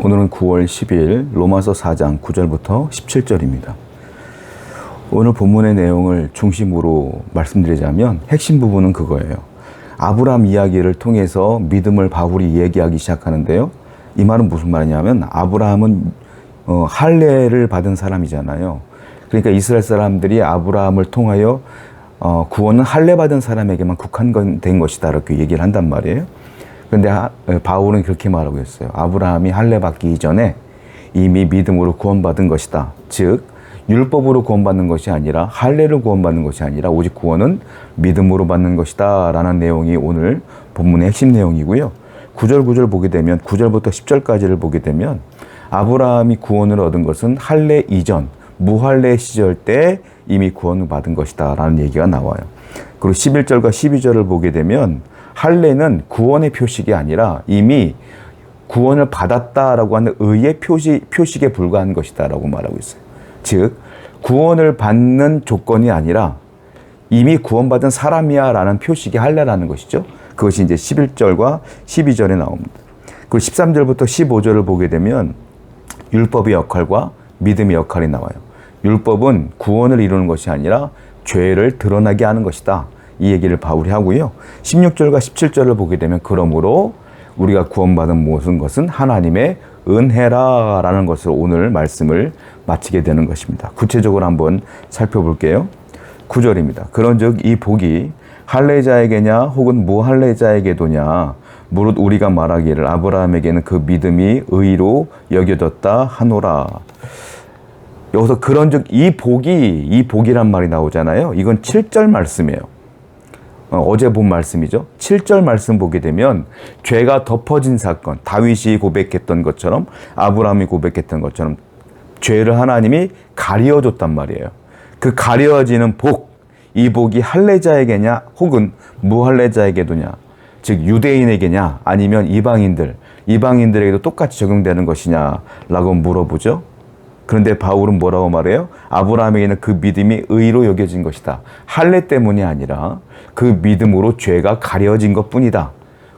오늘은 9월 10일 로마서 4장 9절부터 17절입니다. 오늘 본문의 내용을 중심으로 말씀드리자면 핵심 부분은 그거예요. 아브라함 이야기를 통해서 믿음을 바울이 얘기하기 시작하는데요. 이 말은 무슨 말이냐면 아브라함은 할례를 받은 사람이잖아요. 그러니까 이스라엘 사람들이 아브라함을 통하여 구원은 할례 받은 사람에게만 국한된 것이다 이렇게 얘기를 한단 말이에요. 그런데 바울은 그렇게 말하고 있어요. 아브라함이 할례 받기 이전에 이미 믿음으로 구원받은 것이다. 즉 율법으로 구원받는 것이 아니라 할례로 구원받는 것이 아니라 오직 구원은 믿음으로 받는 것이다 라는 내용이 오늘 본문의 핵심 내용이고요. 9절 보게 되면 9절부터 10절까지를 보게 되면 아브라함이 구원을 얻은 것은 할례 이전 무할례 시절 때 이미 구원을 받은 것이다 라는 얘기가 나와요. 그리고 11절과 12절을 보게 되면 할례는 구원의 표식이 아니라 이미 구원을 받았다라고 하는 의의 표식에 불과한 것이다라고 말하고 있어요. 즉 구원을 받는 조건이 아니라 이미 구원받은 사람이야 라는 표식이 할례라는 것이죠. 그것이 이제 11절과 12절에 나옵니다. 그리고 13절부터 15절을 보게 되면 율법의 역할과 믿음의 역할이 나와요. 율법은 구원을 이루는 것이 아니라 죄를 드러나게 하는 것이다. 이 얘기를 바울이 하고요. 16절과 17절을 보게 되면 그러므로 우리가 구원받은 모든 것은 하나님의 은혜라 라는 것으로 오늘 말씀을 마치게 되는 것입니다. 구체적으로 한번 살펴볼게요. 9절입니다. 그런즉 이 복이 할례자에게냐 혹은 무할례자에게도냐 무릇 우리가 말하기를 아브라함에게는 그 믿음이 의로 여겨졌다 하노라. 여기서 그런즉 이 복이란 말이 나오잖아요. 이건 7절 말씀이에요. 어제 본 말씀이죠. 7절 말씀 보게 되면 죄가 덮어진 사건, 다윗이 고백했던 것처럼 아브라함이 고백했던 것처럼 죄를 하나님이 가려줬단 말이에요. 그 가려지는 복, 이 복이 할례자에게냐 혹은 무할례자에게도냐, 즉 유대인에게냐 아니면 이방인들에게도 똑같이 적용되는 것이냐라고 물어보죠. 그런데 바울은 뭐라고 말해요? 아브라함에게는 그 믿음이 의로 여겨진 것이다. 할례 때문이 아니라 그 믿음으로 죄가 가려진 것뿐이다.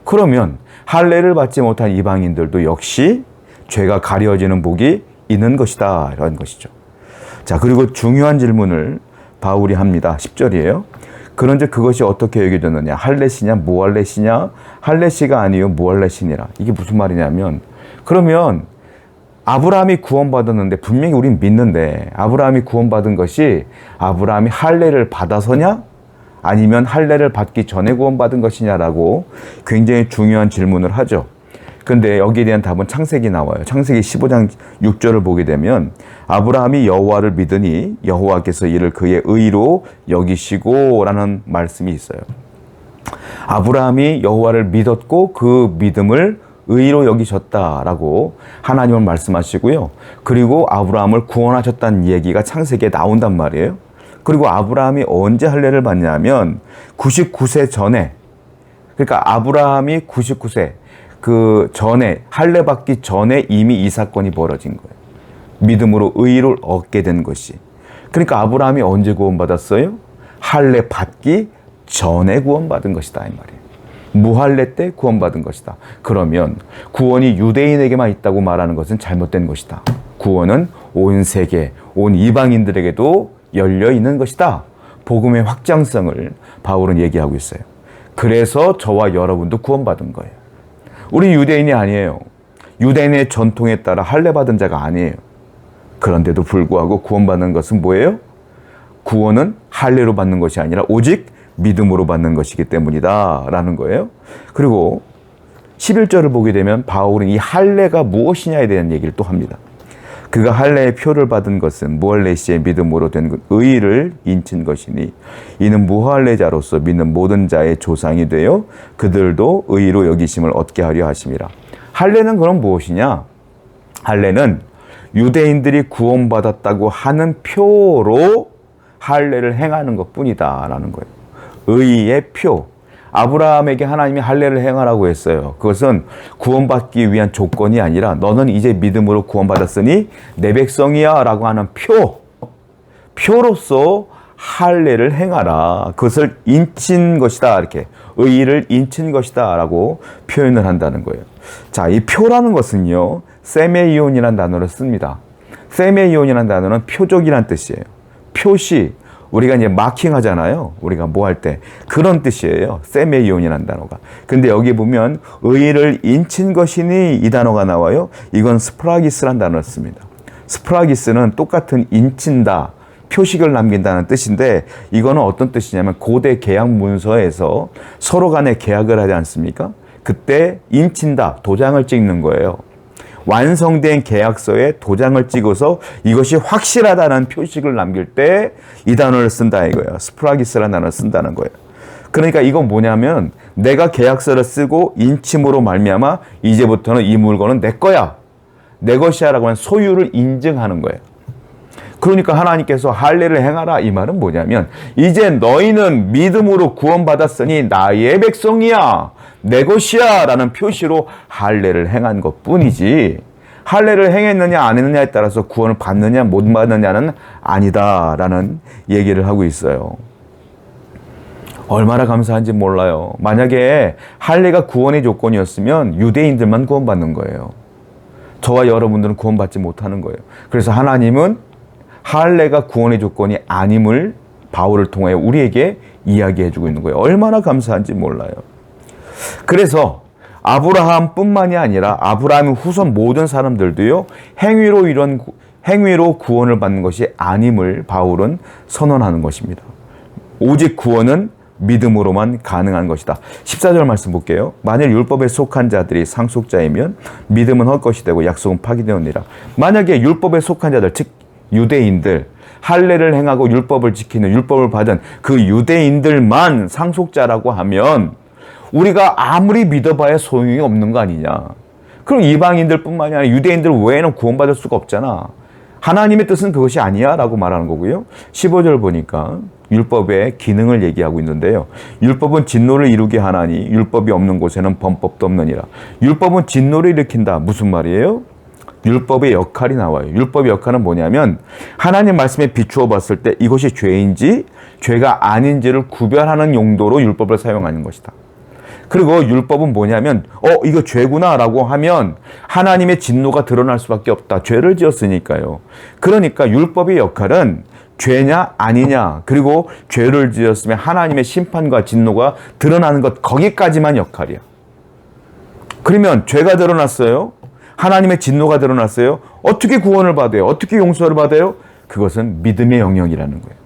그러면 할례를 받지 못한 이방인들도 역시 죄가 가려지는 복이 있는 것이다 라는 것이죠. 자, 그리고 중요한 질문을 바울이 합니다. 10절이에요. 그런즉 그것이 어떻게 여겨졌느냐? 할례시냐 무할례시냐? 할례시가 아니요 무할례시니라. 이게 무슨 말이냐면 그러면 아브라함이 구원받았는데 분명히 우린 믿는데 아브라함이 구원받은 것이 아브라함이 할례를 받아서냐? 아니면 할례를 받기 전에 구원받은 것이냐라고 굉장히 중요한 질문을 하죠. 그런데 여기에 대한 답은 창세기 나와요. 창세기 15장 6절을 보게 되면 아브라함이 여호와를 믿으니 여호와께서 이를 그의 의로 여기시고 라는 말씀이 있어요. 아브라함이 여호와를 믿었고 그 믿음을 의로 여기셨다라고 하나님은 말씀하시고요. 그리고 아브라함을 구원하셨다는 얘기가 창세기에 나온단 말이에요. 그리고 아브라함이 언제 할례를 받냐면 99세 전에, 그러니까 아브라함이 99세 그 전에 할례 받기 전에 이미 이 사건이 벌어진 거예요. 믿음으로 의를 얻게 된 것이. 그러니까 아브라함이 언제 구원받았어요? 할례 받기 전에 구원받은 것이다 이 말이에요. 무할례 때 구원받은 것이다. 그러면 구원이 유대인에게만 있다고 말하는 것은 잘못된 것이다. 구원은 온 세계, 온 이방인들에게도 열려 있는 것이다. 복음의 확장성을 바울은 얘기하고 있어요. 그래서 저와 여러분도 구원받은 거예요. 우리 유대인이 아니에요. 유대인의 전통에 따라 할례 받은 자가 아니에요. 그런데도 불구하고 구원받는 것은 뭐예요? 구원은 할례로 받는 것이 아니라 오직 믿음으로 받는 것이기 때문이다 라는 거예요. 그리고 11절을 보게 되면 바울은 이 할례가 무엇이냐에 대한 얘기를 또 합니다. 그가 할례의 표를 받은 것은 무할례시의 믿음으로 된 의를 인친 것이니 이는 무할례자로서 믿는 모든 자의 조상이 되어 그들도 의로 여기심을 얻게 하려 하심이라. 할례는 그럼 무엇이냐? 할례는 유대인들이 구원받았다고 하는 표로 할례를 행하는 것뿐이다 라는 거예요. 의의 표. 아브라함에게 하나님이 할례를 행하라고 했어요. 그것은 구원받기 위한 조건이 아니라 너는 이제 믿음으로 구원받았으니 내 백성이야 라고 하는 표로서 할례를 행하라. 그것을 인친 것이다. 이렇게 의를 인친 것이다 라고 표현을 한다는 거예요. 자, 이 표라는 것은요 세메이온이라는 단어를 씁니다. 세메이온이라는 단어는 표적이란 뜻이에요. 표시, 우리가 이제 마킹 하잖아요. 우리가 뭐 할 때. 그런 뜻이에요. 세메이온이라는 단어가. 근데 여기 보면 의를 인친 것이니 이 단어가 나와요. 이건 스프라기스라는 단어를 씁니다. 스프라기스는 똑같은 인친다, 표식을 남긴다는 뜻인데 이거는 어떤 뜻이냐면 고대 계약 문서에서 서로 간에 계약을 하지 않습니까? 그때 인친다, 도장을 찍는 거예요. 완성된 계약서에 도장을 찍어서 이것이 확실하다는 표식을 남길 때 이 단어를 쓴다 이거예요. 스프라기스라는 단어를 쓴다는 거예요. 그러니까 이건 뭐냐면 내가 계약서를 쓰고 인침으로 말미암아 이제부터는 이 물건은 내 거야, 내 것이야 라고 하는 소유를 인증하는 거예요. 그러니까 하나님께서 할례를 행하라 이 말은 뭐냐면 이제 너희는 믿음으로 구원받았으니 나의 백성이야, 내 것이야 라는 표시로 할례를 행한 것뿐이지 할례를 행했느냐 안 했느냐에 따라서 구원을 받느냐 못 받느냐는 아니다라는 얘기를 하고 있어요. 얼마나 감사한지 몰라요. 만약에 할례가 구원의 조건이었으면 유대인들만 구원받는 거예요. 저와 여러분들은 구원받지 못하는 거예요. 그래서 하나님은 할례가 구원의 조건이 아님을 바울을 통해 우리에게 이야기해주고 있는 거예요. 얼마나 감사한지 몰라요. 그래서 아브라함뿐만이 아니라 아브라함의 후손 모든 사람들도요, 행위로 구원을 받는 것이 아님을 바울은 선언하는 것입니다. 오직 구원은 믿음으로만 가능한 것이다. 14절 말씀 볼게요. 만일 율법에 속한 자들이 상속자이면 믿음은 헛것이 되고 약속은 파기되느니라. 만약에 율법에 속한 자들, 즉 유대인들, 할례를 행하고 율법을 지키는, 율법을 받은 그 유대인들만 상속자라고 하면 우리가 아무리 믿어봐야 소용이 없는 거 아니냐. 그럼 이방인들뿐만이 아니라 유대인들 외에는 구원받을 수가 없잖아. 하나님의 뜻은 그것이 아니야 라고 말하는 거고요. 15절 보니까 율법의 기능을 얘기하고 있는데요. 율법은 진노를 이루게 하나니 율법이 없는 곳에는 범법도 없느니라. 율법은 진노를 일으킨다. 무슨 말이에요? 율법의 역할이 나와요. 율법의 역할은 뭐냐면 하나님 말씀에 비추어 봤을 때 이것이 죄인지 죄가 아닌지를 구별하는 용도로 율법을 사용하는 것이다. 그리고 율법은 뭐냐면 이거 죄구나 라고 하면 하나님의 진노가 드러날 수밖에 없다. 죄를 지었으니까요. 그러니까 율법의 역할은 죄냐 아니냐, 그리고 죄를 지었으면 하나님의 심판과 진노가 드러나는 것, 거기까지만 역할이야. 그러면 죄가 드러났어요. 하나님의 진노가 드러났어요. 어떻게 구원을 받아요? 어떻게 용서를 받아요? 그것은 믿음의 영역이라는 거예요.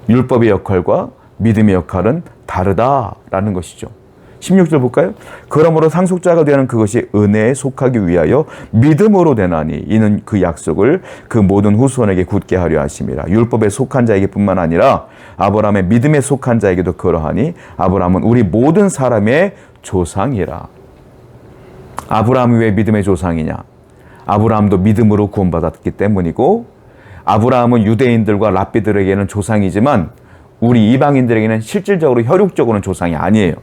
율법의 역할과 믿음의 역할은 다르다라는 것이죠. 16절 볼까요? 그러므로 상속자가 되는 그것이 은혜에 속하기 위하여 믿음으로 되나니 이는 그 약속을 그 모든 후손에게 굳게 하려 하심이라. 율법에 속한 자에게 뿐만 아니라 아브라함의 믿음에 속한 자에게도 그러하니 아브라함은 우리 모든 사람의 조상이라. 아브라함이 왜 믿음의 조상이냐? 아브라함도 믿음으로 구원받았기 때문이고, 아브라함은 유대인들과 랍비들에게는 조상이지만 우리 이방인들에게는 실질적으로 혈육적으로는 조상이 아니에요.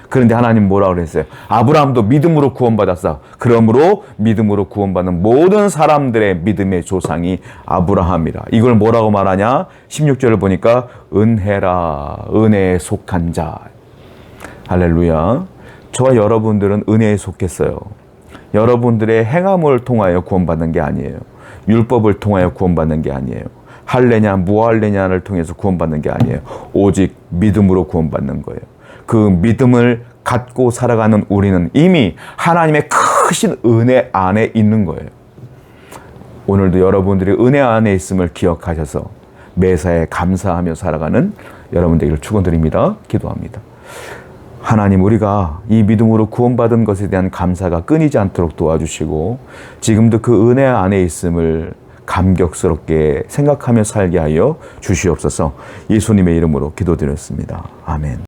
그런데 하나님 뭐라고 그랬어요? 아브라함도 믿음으로 구원받았어. 그러므로 믿음으로 구원받는 모든 사람들의 믿음의 조상이 아브라함이라. 이걸 뭐라고 말하냐? 16절을 보니까 은혜라, 은혜에 속한 자. 할렐루야. 저와 여러분들은 은혜에 속했어요. 여러분들의 행함을 통하여 구원받는 게 아니에요. 율법을 통하여 구원받는 게 아니에요. 할례냐 무할례냐를 통해서 구원받는 게 아니에요. 오직 믿음으로 구원받는 거예요. 그 믿음을 갖고 살아가는 우리는 이미 하나님의 크신 은혜 안에 있는 거예요. 오늘도 여러분들이 은혜 안에 있음을 기억하셔서 매사에 감사하며 살아가는 여러분들에게 축원드립니다. 기도합니다. 하나님, 우리가 이 믿음으로 구원받은 것에 대한 감사가 끊이지 않도록 도와주시고 지금도 그 은혜 안에 있음을 감격스럽게 생각하며 살게 하여 주시옵소서. 예수님의 이름으로 기도드렸습니다. 아멘.